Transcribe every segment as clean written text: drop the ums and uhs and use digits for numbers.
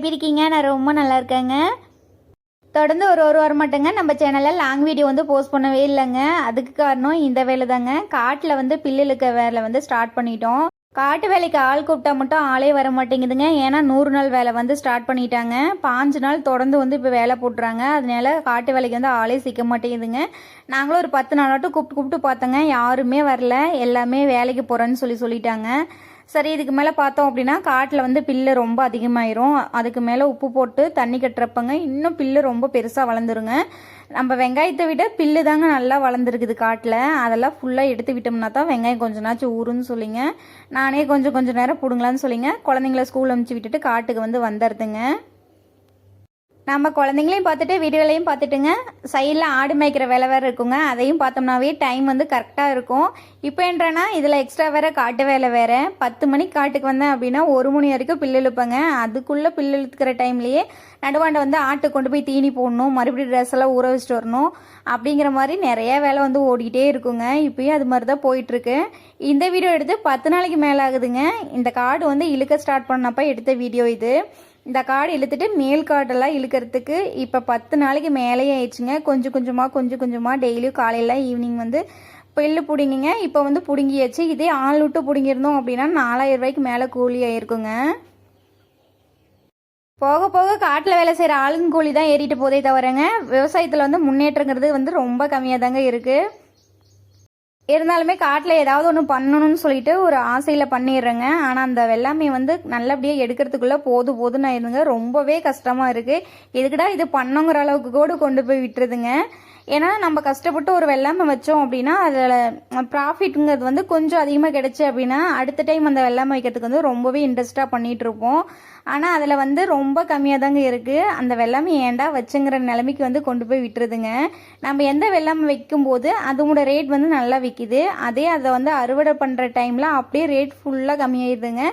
எப்படி இருக்கீங்க? நான் ரொம்ப நல்லா இருக்கேங்க. தொடர்ந்து ஒரு வாரம் மட்டுங்க நம்ம சேனலில் லாங் வீடியோ வந்து போஸ்ட் பண்ணவே இல்லைங்க. அதுக்கு காரணம் இந்த வேலை தாங்க. காட்டில் வந்து பில்லு இழுக்க வேலை வந்து ஸ்டார்ட் பண்ணிட்டோம். காட்டு வேலைக்கு ஆள் கூப்பிட்டா மட்டும் ஆளே வர மாட்டேங்குதுங்க. ஏன்னா 100 நாள் வேலை வந்து ஸ்டார்ட் பண்ணிட்டாங்க. 5 நாள் தொடர்ந்து வந்து இப்போ வேலை போட்டுறாங்க. அதனால காட்டு வேலைக்கு வந்து ஆளே சிக்க மாட்டேங்குதுங்க. நாங்களும் ஒரு 10 நாளாட்டும் கூப்பிட்டு பார்த்தோங்க. யாருமே வரல. எல்லாமே வேலைக்கு போகிறேன்னு சொல்லிட்டாங்க. சரி, இதுக்கு மேலே பார்த்தோம் அப்படின்னா காட்டில் வந்து பில்லு ரொம்ப அதிகமாயிரும். அதுக்கு மேலே உப்பு போட்டு தண்ணி கட்டுறப்பங்க இன்னும் பில்லு ரொம்ப பெருசாக வளர்ந்துருங்க. நம்ம வெங்காயத்தை விட பில்லு தாங்க நல்லா வளர்ந்துருக்குது காட்டில். அதெல்லாம் ஃபுல்லாக எடுத்து விட்டோம்னா தான் வெங்காயம் கொஞ்ச நாச்சும் ஊறுன்னு சொல்லிங்க. நானே கொஞ்சம் நேரம் பிடுங்கலான்னு சொல்லிங்க குழந்தைங்கள ஸ்கூல் அனுப்பிச்சி விட்டுட்டு காட்டுக்கு வந்து வந்துடுதுங்க. நம்ம குழந்தைங்களையும் பார்த்துட்டு வீடுகளையும் பார்த்துட்டுங்க சைடில் ஆடு மேய்க்கிற வேலை வேறு இருக்குங்க. அதையும் பார்த்தோம்னாவே டைம் வந்து கரெக்டாக இருக்கும். இப்போ என்றனா இதில் எக்ஸ்ட்ரா வேறு காட்டு வேலை வேறு. 10 மணிக்கு காட்டுக்கு வந்தேன் அப்படின்னா 1 மணி வரைக்கும் பில்லு இழுப்பேங்க. அதுக்குள்ளே பில்லு இழுத்துக்கிற டைம்லேயே நடுவாண்டை வந்து ஆட்டுக்கு கொண்டு போய் தீனி போடணும், மறுபடியும் ட்ரெஸ் எல்லாம் ஊற வச்சுட்டு வரணும். அப்படிங்கிற மாதிரி நிறைய வேலை வந்து ஓடிக்கிட்டே இருக்குங்க. இப்போயும் அது மாதிரி தான் போயிட்டுருக்கு. இந்த வீடியோ எடுத்து 10 நாளைக்கு மேலே ஆகுதுங்க. இந்த காடு வந்து இழுக்க ஸ்டார்ட் பண்ணப்போ எடுத்த வீடியோ இது. இந்த காடு இழுத்துட்டு மேல் காடெல்லாம் இழுக்கிறதுக்கு இப்போ 10 நாளைக்கு மேலேயே ஆயிடுச்சுங்க. கொஞ்சம் கொஞ்சமாக டெய்லியும் காலையில் ஈவினிங் வந்து பில்லு பிடிங்கிங்க. இப்போ வந்து பிடுங்கியாச்சு. இதே ஆள் விட்டு பிடுங்கிருந்தோம் அப்படின்னா 4000 ரூபாய்க்கு மேலே கூலி ஆயிருக்குங்க. போக போக காட்டில் வேலை செய்கிற ஆளுங்க கூலி தான் ஏறிட்டு போதே தவிரங்க விவசாயத்தில் வந்து முன்னேற்றங்கிறது வந்து ரொம்ப கம்மியாக தாங்க இருக்குது. இருந்தாலுமே காட்டில் ஏதாவது ஒன்று பண்ணணும்னு சொல்லிட்டு ஒரு ஆசையில் பண்ணிடுறேங்க. ஆனால் அந்த வெள்ளாமை வந்து நல்லபடியாக எடுக்கிறதுக்குள்ளே போதுன்னு ஆயிருதுங்க. ரொம்பவே கஷ்டமாக இருக்குது. எதுக்குடா இது பண்ணுங்கிற அளவுக்கு கூட கொண்டு போய் விட்டுருதுங்க. ஏன்னா நம்ம கஷ்டப்பட்டு ஒரு வெள்ளாமை வச்சோம் அப்படின்னா அதில் ப்ராஃபிட்டுங்கிறது வந்து கொஞ்சம் அதிகமாக கிடைச்சி அப்படின்னா அடுத்த டைம் அந்த வெள்ளாமை வைக்கிறதுக்கு வந்து ரொம்பவே இன்ட்ரெஸ்ட்டாக பண்ணிகிட்டு இருப்போம். ஆனால் அதில் வந்து ரொம்ப கம்மியாக தாங்க இருக்குது. அந்த வெள்ளாமை ஏண்டா வச்சுங்கிற நிலைமைக்கு வந்து கொண்டு போய் விட்டுருதுங்க. நம்ம எந்த வெள்ளாமை வைக்கும்போது அதோட ரேட் வந்து நல்லா விற்கிது. அதே அதை வந்து அறுவடை பண்ணுற டைமில் அப்படியே ரேட் ஃபுல்லாக கம்மியாயிருதுங்க.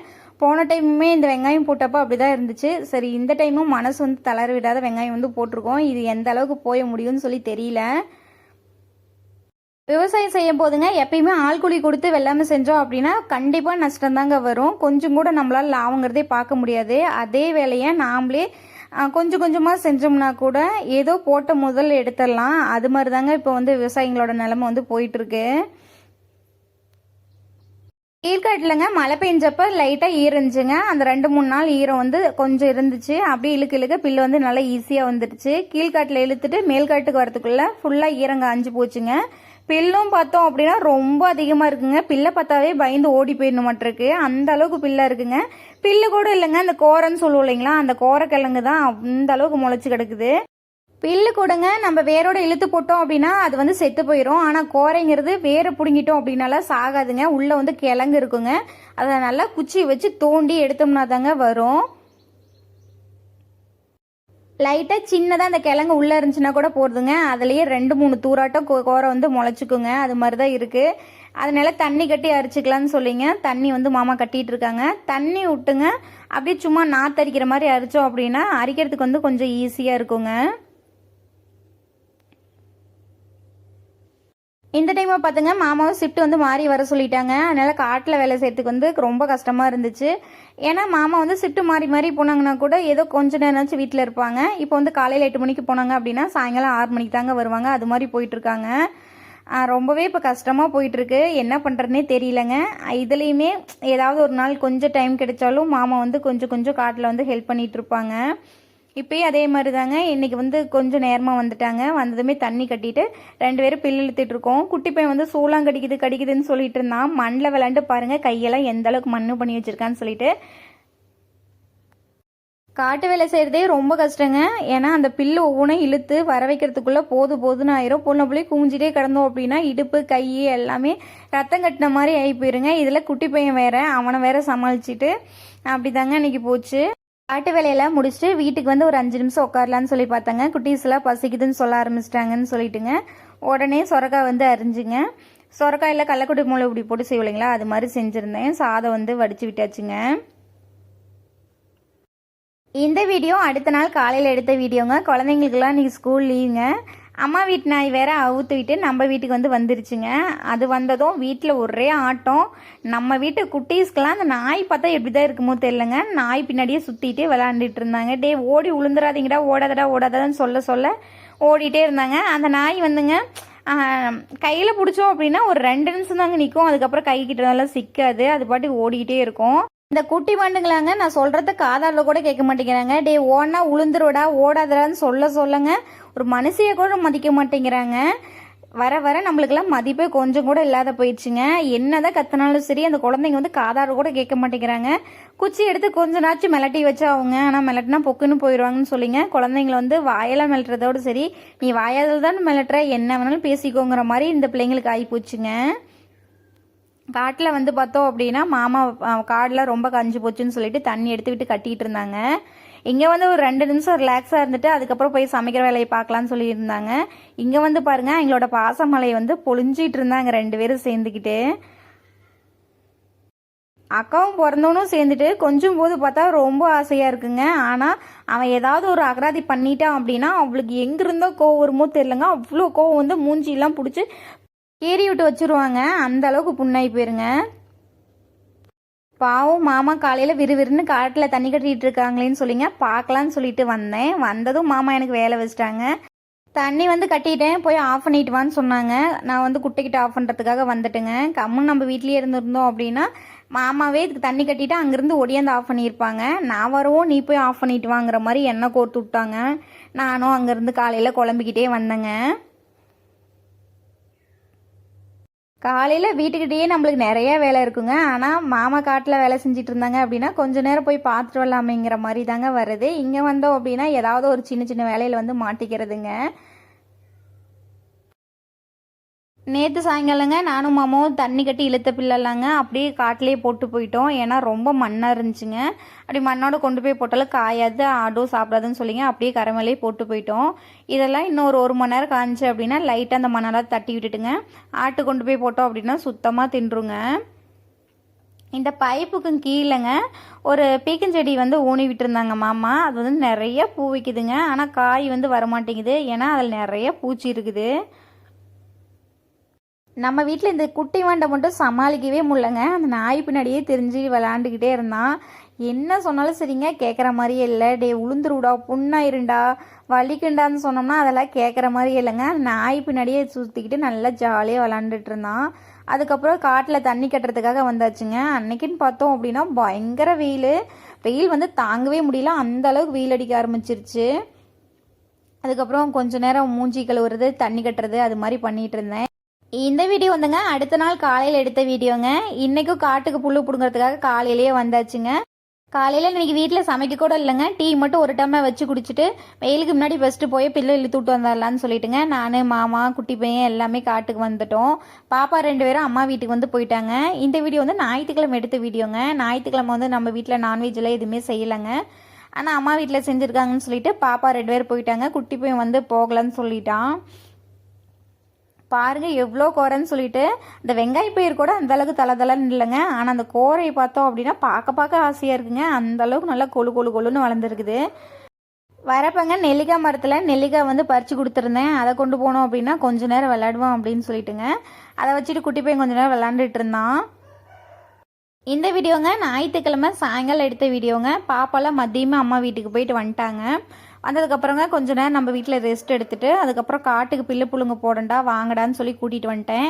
போன டைமுமே இந்த வெங்காயம் போட்டப்போ அப்படிதான் இருந்துச்சு. சரி, இந்த டைமும் மனசு வந்து தளர விடாத வெங்காயம் வந்து போட்டிருக்கோம். இது எந்த அளவுக்கு போய முடியும்னு சொல்லி தெரியல. விவசாயம் செய்யும் போதுங்க எப்பயுமே ஆள் கூலி கொடுத்து வெள்ளாமை செஞ்சோம் அப்படின்னா கண்டிப்பாக நஷ்டம் தாங்க வரும். கொஞ்சம் கூட நம்மளால் லாபங்கிறதே பார்க்க முடியாது. அதே வேலையை நாமளே கொஞ்சமாக செஞ்சோம்னா கூட ஏதோ போட்ட முதல் எடுத்துடலாம். அது மாதிரி தாங்க இப்போ வந்து விவசாயிகளோட நிலைமை வந்து போயிட்டுருக்கு. கீழ்காட்டிலங்க மழை பெஞ்சப்ப லைட்டாக ஈரம் இருந்துச்சுங்க. அந்த 2-3 நாள் ஈரம் வந்து கொஞ்சம் இருந்துச்சு. அப்படியே இழுக்க பில்லு வந்து நல்லா ஈஸியாக வந்துடுச்சு. கீழ்காட்டில் இழுத்துட்டு மேல்காட்டுக்கு வரதுக்குள்ள ஃபுல்லாக ஈரங்க அஞ்சு போச்சுங்க. பில்லும் பார்த்தோம் அப்படின்னா ரொம்ப அதிகமாக இருக்குங்க. பில்லை பார்த்தாவே பயந்து ஓடி போயிடணும் மாட்டிருக்கு. அந்த அளவுக்கு பில்லாக இருக்குங்க. பில்லு கூட இல்லைங்க, அந்த கோரன்னு சொல்லுவோம் இல்லைங்களா, அந்த கோரக்கிழங்கு தான் அந்த அளவுக்கு முளைச்சி கிடக்குது. பில்லு கூடங்க நம்ம வேரோட இழுத்து போட்டோம் அப்படின்னா அது வந்து செத்து போயிடும். ஆனால் கோரைங்கிறது வேரை பிடுங்கிட்டோம் அப்படின்னால சாகாதுங்க. உள்ளே வந்து கிழங்கு இருக்குங்க. அதை நல்லா குச்சி வச்சு தோண்டி எடுத்தோம்னா தாங்க வரும். லைட்டாக சின்னதாக அந்த கிழங்கு உள்ளே இருந்துச்சுன்னா கூட போடுதுங்க. அதுலேயே 2-3 தூராட்டம் கோரை வந்து முளைச்சிக்குங்க. அது மாதிரி தான் இருக்குது. அதனால தண்ணி கட்டி அரிச்சிக்கலான்னு சொல்லிங்க தண்ணி வந்து மாமா கட்டிகிட்டு இருக்காங்க. தண்ணி விட்டுங்க அப்படியே சும்மா நாத்தரிக்கிற மாதிரி அரிச்சோம் அப்படின்னா அரிக்கிறதுக்கு வந்து கொஞ்சம் ஈஸியாக இருக்குங்க. இந்த டைமை பார்த்துங்க மாமாவும் ஷிஃப்ட் வந்து மாறி வர சொல்லிட்டாங்க. அதனால் காட்டில் வேலை செய்யறதுக்கு வந்து ரொம்ப கஷ்டமாக இருந்துச்சு. ஏன்னா மாமா வந்து ஷிஃப்ட் மாறி போனாங்கன்னா கூட ஏதோ கொஞ்சம் நேரம்னாச்சும் வீட்டில் இருப்பாங்க. இப்போ வந்து காலையில் 8 மணிக்கு போனாங்க அப்படின்னா சாயங்காலம் 6 மணிக்கு தாங்க வருவாங்க. அது மாதிரி போயிட்டுருக்காங்க. ரொம்பவே இப்போ கஷ்டமாக போயிட்டுருக்கு. என்ன பண்ணுறதுனே தெரியலங்க. இதுலேயுமே ஏதாவது ஒரு நாள் கொஞ்சம் டைம் கிடைச்சாலும் மாமா வந்து கொஞ்சம் காட்டில் வந்து ஹெல்ப் பண்ணிகிட்டு இருப்பாங்க. இப்போயும் அதே மாதிரி தாங்க. இன்றைக்கி வந்து கொஞ்சம் நேரமாக வந்துட்டாங்க. வந்ததுமே தண்ணி கட்டிட்டு 2 பேரும் பில்லு இழுத்துட்டு இருக்கோம். குட்டி பையன் வந்து சூளாம் கடிக்குதுன்னு சொல்லிட்டு இருந்தான். மண்ணில் விளாண்டு பாருங்கள் கையெல்லாம் எந்த அளவுக்கு மண்ணு பண்ணி வச்சுருக்கான்னு சொல்லிட்டு. காட்டு வேலை செய்கிறதே ரொம்ப கஷ்டங்க. ஏன்னா அந்த பில்லு ஒவ்வொன்றும் இழுத்து வர வைக்கிறதுக்குள்ளே போதுன்னு ஆயிரும். பொண்ணு குமிஞ்சிட்டே கிடந்தோம் அப்படின்னா இடுப்பு கை எல்லாமே ரத்தம் கட்டின மாதிரி ஆகி போயிருங்க. இதில் குட்டி பையன் வேற, அவனை வேற சமாளிச்சுட்டு அப்படி தாங்க இன்னைக்கு போச்சு. காட்டு வேலையெல்லாம் முடிச்சுட்டு வீட்டுக்கு வந்து ஒரு 5 நிமிஷம் உட்காரலான்னு சொல்லி பார்த்தாங்க. குட்டீஸ்லாம் பசிக்குதுன்னு சொல்ல ஆரம்பிச்சிட்டாங்கன்னு சொல்லிட்டுங்க உடனே சொரக்காய் வந்து அரிஞ்சுங்க. சொரக்காயில் கடலக்குட்டி மூளை இப்படி போட்டு செய்வீங்களா, அது மாதிரி செஞ்சுருந்தேன். சாதம் வந்து வடித்து விட்டாச்சுங்க. இந்த வீடியோ அடுத்த நாள் காலையில் எடுத்த வீடியோங்க. குழந்தைங்களுக்குலாம் இன்றைக்கி ஸ்கூல் லீவுங்க. அம்மா வீட்டு நாய் வேற அவுத்து விட்டு நம்ம வீட்டுக்கு வந்து வந்துருச்சுங்க. அது வந்ததும் வீட்டில் ஒரே ஆட்டம். நம்ம வீட்டு குட்டீஸ்க்கெல்லாம் அந்த நாய் பார்த்தா எப்படி தான் இருக்குமோ தெரியலங்க. நாய் பின்னாடியே சுற்றிட்டே விளாண்டுட்டு இருந்தாங்க. டே ஓடி உளுந்துடாதீங்கடா, ஓடாதடா ஓடாதடான்னு சொல்ல சொல்ல ஓடிட்டே இருந்தாங்க. அந்த நாய் வந்துங்க கையில் பிடிச்சோம் அப்படின்னா ஒரு 2 நிமிஷம் தாங்க நிற்கும். அதுக்கப்புறம் கை கிட்டதெல்லாம் சிக்காது, அது பாட்டுக்கு ஓடிக்கிட்டே இருக்கும். இந்த குட்டி பாண்டுங்களாங்க நான் சொல்கிறத காதாரில் கூட கேட்க மாட்டேங்கிறாங்க. டே ஓடனா உளுந்துருடா ஓடாதடான்னு சொல்லுங்க. ஒரு மனுஷியை கூட மதிக்க மாட்டேங்கிறாங்க. வர வர நம்மளுக்கெல்லாம் மதிப்பே கொஞ்சம் கூட இல்லாத போயிடுச்சுங்க. என்னதான் கத்தினாலும் சரி அந்த குழந்தைங்க வந்து காதாறு கூட கேட்க மாட்டேங்கிறாங்க. குச்சி எடுத்து கொஞ்ச நாச்சும் மிளட்டி வச்சா அவங்க, ஆனால் மிளட்டினா பொக்குன்னு போயிடுவாங்கன்னு சொல்லிங்க. குழந்தைங்கள வந்து வாயெல்லாம் மிளட்டுறதோடு சரி, நீ வாயால் தான் மிளட்டுற, என்ன வேணாலும் பேசிக்கோங்கிற மாதிரி இந்த பிள்ளைங்களுக்கு ஆகி போச்சுங்க. காட்டில் வந்து பார்த்தோம் அப்படின்னா மாமா காடெலாம் ரொம்ப கஞ்சி போச்சுன்னு சொல்லிட்டு தண்ணி எடுத்து விட்டு கட்டிகிட்டு இருந்தாங்க. இங்கே வந்து ஒரு 2 நிமிஷம் ரிலாக்ஸாக இருந்துட்டு அதுக்கப்புறம் போய் சமைக்கிற வேலையை பார்க்கலான்னு சொல்லியிருந்தாங்க. இங்கே வந்து பாருங்கள் எங்களோட பாசமலை வந்து பொழிஞ்சிட்டு இருந்தாங்க 2 பேரும் சேர்ந்துக்கிட்டு. அக்காவும் பிறந்தவனும் சேர்ந்துட்டு கொஞ்சம் போது பார்த்தா ரொம்ப ஆசையாக இருக்குங்க. ஆனால் அவன் ஏதாவது ஒரு அகராதி பண்ணிட்டான் அப்படின்னா அவளுக்கு எங்கிருந்தோ கோவம் வருமோ தெரியலங்க. அவ்வளோ கோவம் வந்து மூஞ்சியெல்லாம் பிடிச்சி ஏறி விட்டு வச்சுருவாங்க. அந்த அளவுக்கு புண்ணாகி போயிருங்க. பாவம் மாமா காலையில் விறுவிறுன்னு காட்டில் தண்ணி கட்டிகிட்டு இருக்காங்களேன்னு சொல்லிங்க பார்க்கலான்னு சொல்லிட்டு வந்தேன். வந்ததும் மாமா எனக்கு வேலை வச்சுட்டாங்க. தண்ணி வந்து கட்டிட்டேன், போய் ஆஃப் பண்ணிட்டு வான்னு சொன்னாங்க. நான் வந்து குட்டைக்கிட்ட ஆஃப் பண்ணுறதுக்காக வந்துட்டுங்க. கம்முன்னு நம்ம வீட்லேயே இருந்திருந்தோம் அப்படின்னா மாமாவே இதுக்கு தண்ணி கட்டிட்டு அங்கேருந்து ஒடியாந்து ஆஃப் பண்ணியிருப்பாங்க. நான் வரவும் நீ போய் ஆஃப் பண்ணிட்டு வாங்கிற மாதிரி எண்ணெய் கோர்த்து விட்டாங்க. நானும் அங்கேருந்து காலையில் குழம்பிக்கிட்டே வந்தேங்க. காலையில் வீட்டுக்கிட்டேயே நம்மளுக்கு நிறைய வேலை இருக்குங்க. ஆனால் மாமா காட்டில் வேலை செஞ்சுட்டு இருந்தாங்க அப்படின்னா கொஞ்சம் நேரம் போய் பார்த்துட்டு வரலாமேங்கிற மாதிரி தாங்க வருது. இங்கே வந்தோம் அப்படின்னா ஏதாவது ஒரு சின்ன சின்ன வேலையில் வந்து மாட்டிக்கிறதுங்க. நேற்று சாயங்காலங்க நானும் மாமாவும் தண்ணி கட்டி இழுத்த பிள்ளைலாங்க அப்படியே காட்டிலே போட்டு போயிட்டோம். ஏன்னா ரொம்ப மண்ணாக இருந்துச்சுங்க. அப்படி மண்ணோட கொண்டு போய் போட்டாலும் காயாது, ஆடும் சாப்பிடாதுன்னு சொல்லிங்க அப்படியே கரைமலையே போட்டு போயிட்டோம். இதெல்லாம் இன்னும் ஒரு 1 மணி நேரம் காய்ச்சி அப்படின்னா லைட்டாக அந்த மண்ணெல்லாம் தட்டி விட்டுட்டுங்க ஆட்டு கொண்டு போய் போட்டோம் அப்படின்னா சுத்தமாக தின்றுங்க. இந்த பைப்புக்கு கீழேங்க ஒரு பீக்கஞ்செடி வந்து ஊனி விட்டுருந்தாங்க மாமா. அது வந்து நிறைய பூ வைக்குதுங்க. ஆனால் காய் வந்து வரமாட்டேங்குது, ஏன்னா அதில் நிறைய பூச்சி இருக்குது. நம்ம வீட்டில் இந்த குட்டி வாண்டை மட்டும் சமாளிக்கவே முடியலங்க. அந்த நாய் பின்னாடியே தெரிஞ்சு விளாண்டுக்கிட்டே இருந்தான். என்ன சொன்னாலும் சரிங்க கேட்குற மாதிரியே இல்லை. டே உளுந்துருடா, புண்ணாயிருண்டா, வலிக்குண்டான்னு சொன்னோம்னா அதெல்லாம் கேட்குற மாதிரியே இல்லைங்க. நாய் பின்னாடியே சுற்றிக்கிட்டு நல்லா ஜாலியாக விளாண்டுட்டு இருந்தான். அதுக்கப்புறம் காட்டில் தண்ணி கட்டுறதுக்காக வந்தாச்சுங்க. அன்னைக்குன்னு பார்த்தோம் அப்படின்னா பயங்கர வெயில் வந்து தாங்கவே முடியல, அந்த அளவுக்கு வெயில் அடிக்க ஆரம்பிச்சிருச்சு. அதுக்கப்புறம் கொஞ்ச நேரம் மூஞ்சி கழுவுறது, தண்ணி கட்டுறது, அது மாதிரி பண்ணிகிட்டு இருந்தேன். இந்த வீடியோ வந்துங்க அடுத்த நாள் காலையில் எடுத்த வீடியோங்க. இன்றைக்கும் காட்டுக்கு புல்லு பிடுங்கிறதுக்காக காலையிலேயே வந்தாச்சுங்க. காலையில் இன்றைக்கி வீட்டில் சமைக்க கூட இல்லைங்க. டீ மட்டும் ஒரு டம்ளர் வச்சு குடிச்சிட்டு வெயிலுக்கு முன்னாடி ஃபஸ்ட்டு போய் பிள்ளை இழுத்து விட்டு வந்துடலான்னு சொல்லிட்டுங்க நான் மாமா குட்டி பையன் எல்லாமே காட்டுக்கு வந்துட்டோம். பாப்பா 2 பேரும் அம்மா வீட்டுக்கு வந்து போயிட்டாங்க. இந்த வீடியோ வந்து ஞாயிற்றுக்கிழமை எடுத்த வீடியோங்க. ஞாயிற்றுக்கிழமை வந்து நம்ம வீட்டில் நான்வெஜ்லாம் எதுவுமே செய்யலைங்க. ஆனால் அம்மா வீட்டில் செஞ்சுருக்காங்கன்னு சொல்லிட்டு பாப்பா 2 பேர் போயிட்டாங்க. குட்டி பையன் வந்து போகலான்னு சொல்லிட்டான். பாருங்கள் எவ்வளோ கோரைன்னு சொல்லிட்டு இந்த வெங்காய பயிர் கூட அந்தளவுக்கு தலை இல்லைங்க. ஆனால் அந்த கோரையை பார்த்தோம் அப்படின்னா பார்க்க ஆசையாக இருக்குங்க. அந்தளவுக்கு நல்லா கொழுன்னு வளர்ந்துருக்குது. வரப்பங்க நெல்லிக்காய் மரத்தில் நெல்லிக்காய் வந்து பறித்து கொடுத்துருந்தேன். அதை கொண்டு போனோம் அப்படின்னா கொஞ்சம் நேரம் விளையாடுவோம் அப்படின்னு சொல்லிட்டுங்க அதை வச்சுட்டு குட்டி பையன் கொஞ்சம் நேரம் விளாண்டுட்டு இருந்தான். இந்த வீடியோங்க ஞாயிற்றுக்கிழமை சாயங்காலம் எடுத்த வீடியோங்க. பாப்பாலாம் மதியமாக அம்மா வீட்டுக்கு போயிட்டு வந்துட்டாங்க. வந்ததுக்கப்புறங்க கொஞ்ச நேரம் நம்ம வீட்டில் ரெஸ்ட் எடுத்துகிட்டு அதுக்கப்புறம் காட்டுக்கு பில்லு புழுங்க போடண்டா வாங்கடான்னு சொல்லி கூட்டிகிட்டு வந்துட்டேன்.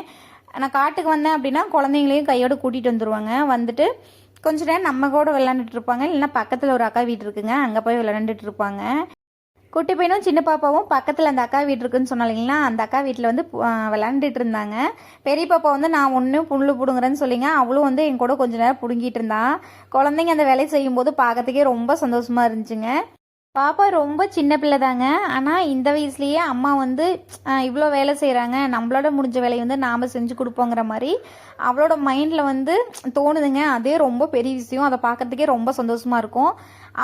நான் காட்டுக்கு வந்தேன் அப்படின்னா குழந்தைங்களையும் கையோடு கூட்டிகிட்டு வந்துடுவாங்க. வந்துட்டு கொஞ்ச நேரம் நம்ம கூட விளாண்டுட்டு இருப்பாங்க. இல்லைன்னா பக்கத்தில் ஒரு அக்கா வீடு இருக்குங்க, அங்கே போய் விளாண்டுட்டு இருப்பாங்க. குட்டி பையனும் சின்ன பாப்பாவும் பக்கத்தில் அந்த அக்கா வீடு இருக்குன்னு சொன்னாலிங்களா, அந்த அக்கா வீட்டில் வந்து விளாண்டுட்டு இருந்தாங்க. பெரிய பாப்பா வந்து நான் ஒன்றும் புல்லு பிடுங்குறேன்னு சொல்லிங்க அவளும் வந்து என் கூட கொஞ்ச நேரம் பிடுங்கிட்டு இருந்தா. குழந்தைங்க அந்த வேலையை செய்யும்போது பார்க்கறதுக்கே ரொம்ப சந்தோஷமாக இருந்துச்சுங்க. பாப்பா ரொம்ப சின்ன பிள்ளை தாங்க. ஆனால் இந்த வயசுலேயே அம்மா வந்து இவ்வளோ வேலை செய்கிறாங்க, நம்மளோட முடிஞ்ச வேலையை வந்து நாம் செஞ்சு கொடுப்போங்கிற மாதிரி அவளோட மைண்டில் வந்து தோணுதுங்க. அதே ரொம்ப பெரிய விஷயம். அதை பார்க்கறதுக்கே ரொம்ப சந்தோஷமாக இருக்கும்.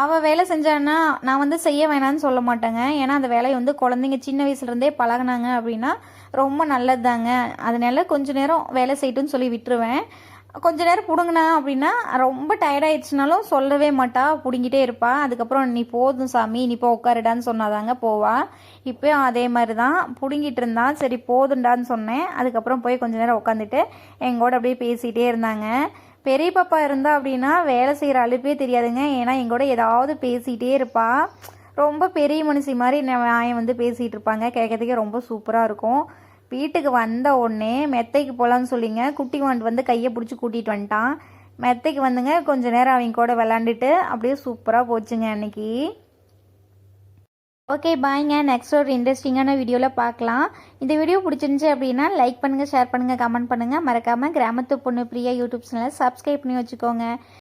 அவள் வேலை செஞ்சான்னா நான் வந்து செய்ய வேணான்னு சொல்ல மாட்டேங்க. ஏன்னா அந்த வேலையை வந்து குழந்தைங்க சின்ன வயசுலேருந்தே பழகினாங்க அப்படின்னா ரொம்ப நல்லது தாங்க. அதனால கொஞ்சம் நேரம் வேலை செய்யட்டும்னு சொல்லி விட்டுருவேன். கொஞ்ச நேரம் பிடுங்கினா அப்படின்னா ரொம்ப டயர்டாயிடுச்சுனாலும் சொல்லவே மாட்டா, பிடுங்கிட்டே இருப்பா. அதுக்கப்புறம் நீ போதும் சாமி நீ போ உட்காருடான்னு சொன்னாதாங்க போவா. இப்போயும் அதே மாதிரி தான் பிடுங்கிட்டு இருந்தா. சரி போதுண்டான்னு சொன்னேன். அதுக்கப்புறம் போய் கொஞ்ச நேரம் உட்காந்துட்டு எங்கூட அப்படியே பேசிகிட்டே இருந்தாங்க. பெரிய பாப்பா இருந்தா அப்படின்னா வேலை செய்கிற அலுப்பே தெரியாதுங்க. ஏன்னா எங்கூட ஏதாவது பேசிகிட்டே இருப்பா. ரொம்ப பெரிய மனுஷி மாதிரி நியாயம் வந்து பேசிகிட்டு இருப்பாங்க. கேட்கறதுக்கே ரொம்ப சூப்பராக இருக்கும். வீட்டுக்கு வந்த உடனே மெத்தைக்கு போகலான்னு சொல்லிங்க குட்டி வாண்டு வந்து கையை பிடிச்சி கூட்டிகிட்டு வந்துட்டான். மெத்தைக்கு வந்துங்க கொஞ்ச நேரம் அவங்க கூட விளாண்டுட்டு அப்படியே சூப்பராக போச்சுங்க அன்னைக்கு. ஓகே பாய்ங்க. நெக்ஸ்ட் ஒரு இன்ட்ரெஸ்டிங்கான வீடியோவில் பார்க்கலாம். இந்த வீடியோ பிடிச்சிருந்துச்சி அப்படின்னா லைக் பண்ணுங்கள், ஷேர் பண்ணுங்கள், கமெண்ட் பண்ணுங்கள். மறக்காமல் கிராமத்து பொண்ணு பிரியா யூடியூப் சேனலை சப்ஸ்கிரைப் பண்ணி வச்சுக்கோங்க.